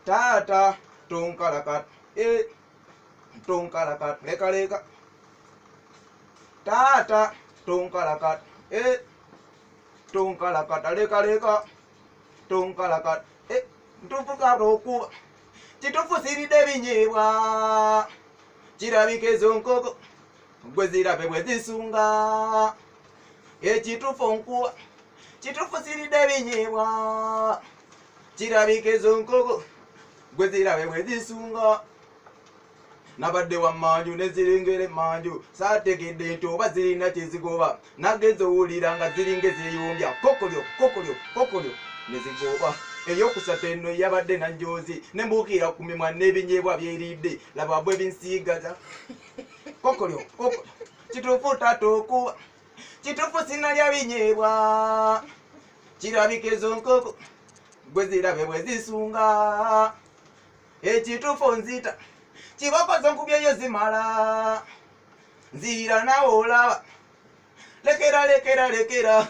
Tata tunkalakat tunkalakat leka leka. Tata tunkalakat tunkalakat leka leka. Tunkalakat ntufu karokuba chitufu siride binyebwa chirabike zonkoko gwezirabe bwezisunga chitufu nkuba chitufu siride binyebwa chirabike zonkoko gwezirabe bwezisunga nabadde wa manju nezirengere manju sategedde nti oba zirina kyezigoba nagenze owulira nga ziringa eziyumbya kokolyo kokolyo kokolyo nezigoba eyokusatu eno yabadde na njozi nembuukira ku mimwa n'ebinyebwa byeridde laba bwe binsiigaza kokolyo kokolyo kituufu taata okuba kituufu sinalya binyebwa kirabika ezo nkoko gwe zirabe bwe zisunga ekituufu nzita kibokozo nkubyeyo zimala nziira nawe olaba lekera lekera lekera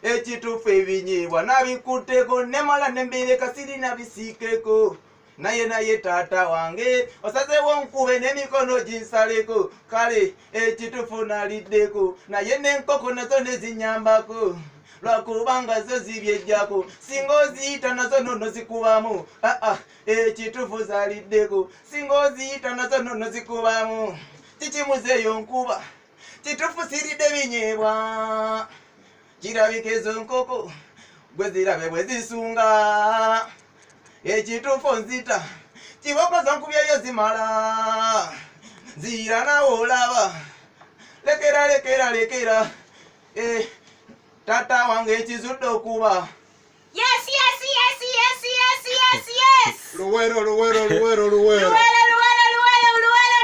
ekituufu ebinyebwa nabikutteko nemala nembireka sirina bisiikeko naye taata wange osazeewo nkube n'emikono ginsaleko kale ekituufu naliddeko naye n'enkoko nazo nezinyambako lwakubanga zo zibyejjako singa oziyita nazo nono zikubamu ekituufu zaliddeko singa oziyita nazo nono zikubamu kikimuzeeyo nkuba kituufu siridde binyebwa kirabika ezo nkoko bwe zirabe bwe zisunga ekituufu nzita kibokozo nkubyeyo zimala nziira nawe olaba lekera lekera lekera tata wange ekizudde okuba Yes. Luwero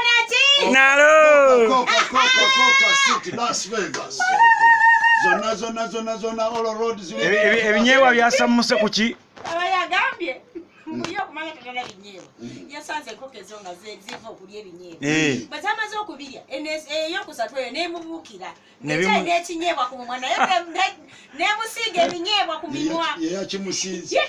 Nati. Nalo. Coca City, Las Vegas. Zona all roads. Ebinyebwa byasamuse kuki? Abayagambye. Muyo kumanya tatala binyebwa. Yasanze kokezo nga ziva okulya ebinyebwa. Bazamaze okubirya. Eyokusatu eyo nemubuukira. N'ekinyebwa ku mumwa naye nemusiiga ebinyebwa ku mimwa. Yeyakimusinze.